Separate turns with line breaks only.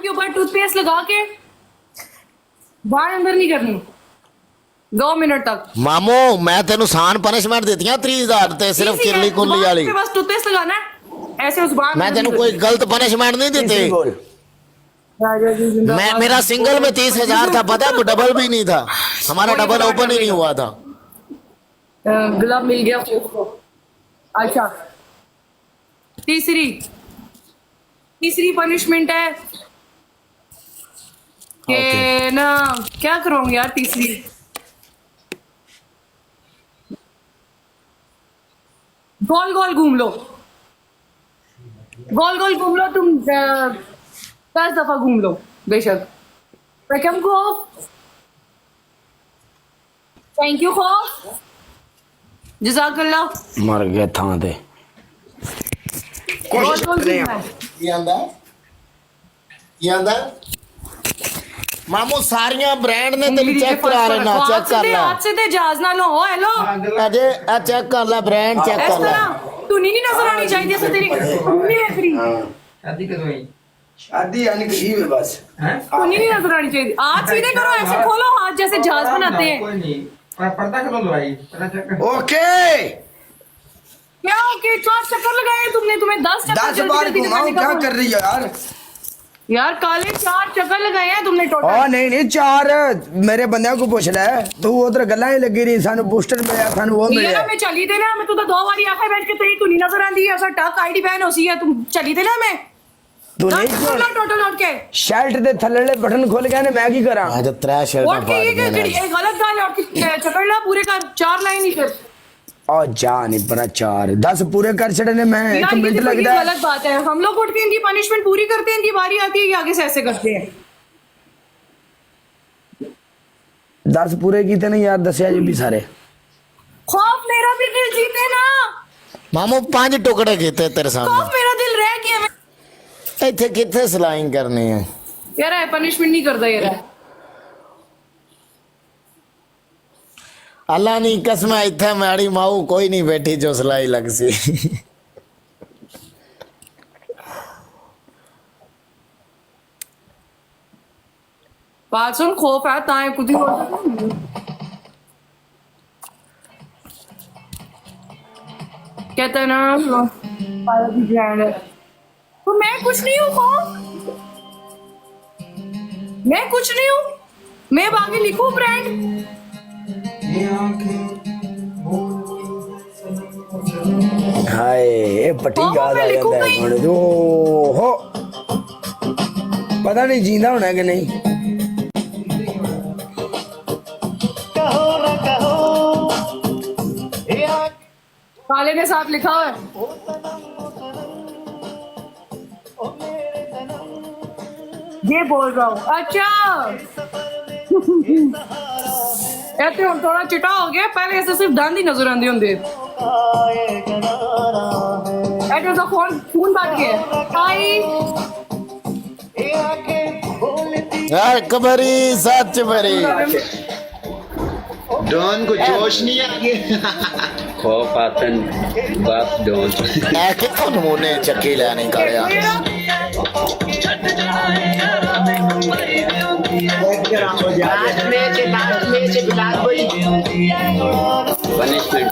के ऊपर टूथपेस्ट लगा के बाहर अंदर नहीं करनी 2 मिनट तक।
मामू मैं तेन सान पनिशमेंट दी 30,000 ते सिर्फ किरली कुल्ली वाली।
बस टूथपेस्ट लगाना है ऐसे उस बार
मैं तेन कोई गलत पनिशमेंट नहीं दी। मैं मेरा सिंगल में 30,000 था, पता है डबल भी नहीं था, हमारा डबल ओपन ही नहीं हुआ था।
ग्लव मिल गया उसको। अच्छा तीसरी पनिशमेंट है कि ना क्या करूंगी यार तीसरी, गोल गोल घूम लो, गोल गोल घूम लो तुम 10 दफा घूम लो बेशक। वेलकम खौफ, थैंक यू खौफ, जज़ाकल्लाह।
मर गया था दे
गोल गोल घूमना है।
मामू सारियां ब्रांड ने तेरी चेक करा लेना, चेक कर ले।
हाथ से ते जहाज ना लो। हेलो
अजय चेक कर ले, ब्रांड चेक कर ले।
तू नहीं नजर आनी चाहिए जैसे तेरी मम्मी है तेरी।
शादी करो ही।
शादी यानी करीब है बस।
तू नहीं नजर आनी चाहिए। हाथ सीधे करो, ऐसे खोलो हाथ जैसे जहाज बनाते हैं।
कोई नहीं, पर्दा खोलो भाई, पर्दा चेक कर।
ओके
क्या ओके 4 चक्कर लगाए तुमने, तुम्हें 10 चक्कर
10 बार घुमाओ, क्या कर रही हो यार?
यार काले 4 चक्कर लगाए हैं तुमने टोटल।
ओ नहीं 4 मेरे बंदे को पूछ ले, तू उधर गल्ला ही लगी रही, सानू बूस्टर मिला, सानू वो मिला।
यार मैं चली थे ना, मैं तो 2 बारी आके बैठ के तेरी तू नहीं नजर आंदी है, ऐसा टक आईडी बैन होसी है, तुम चली थे ना। मैं
तू नहीं
टोटल उठ के
शर्ट दे थल्ले बटन खोल गए ने, मैं की करा?
आज 3 शर्ट
उठ के ये गलत गाल और चक्कर ला पूरे कर 4 लाइन ही कर।
ओ जा नहीं पड़ा 4 10 पूरे कर छड़े ने, मैं 1 मिनट लगता है।
गलत बात है, हम लोग उठ के इनकी पनिशमेंट पूरी करते हैं, इनकी बारी आती है कि आगे से ऐसे करते हैं।
10 पूरे किए नहीं यार, 10 जी भी सारे।
खौफ मेरा भी दिल जीते ना
मामू 5 टुकड़े कीते तेरे सामने।
खौफ मेरा दिल रह गया।
इत्थे किथे स्लाइंग करनी है
यार, पनिशमेंट नहीं करता यार।
अल्लाह नी कसम इत्थे माड़ी माऊ कोई नहीं बैठी जो सिलाई लग सी।
बात सुन, खौफ है ताए कुछ ही कहता है ना ब्रांड है तो मैं कुछ नहीं हूँ खौफ, मैं कुछ नहीं हूँ, मैं अब आगे लिखूं ब्रांड।
हाय ये पट्टी याद आ जाता है थोड़े जो हो, पता नहीं जींदा होना है कि नहीं।
काले ने साथ लिखा हुआ है, ये बोल रहा हूँ। अच्छा कहते हो थोड़ा चिटा हो गया, पहले ऐसे सिर्फ दांत ही नजर आंदी होंगे। ऐसे तो खून बात के हाय
यार कबरी सच भरी
डॉन को जोश नहीं आ गया।
खौफ आतन बाप डॉन
ऐ किथों नमूने चक्की लेने करिया।
पनिशमेंट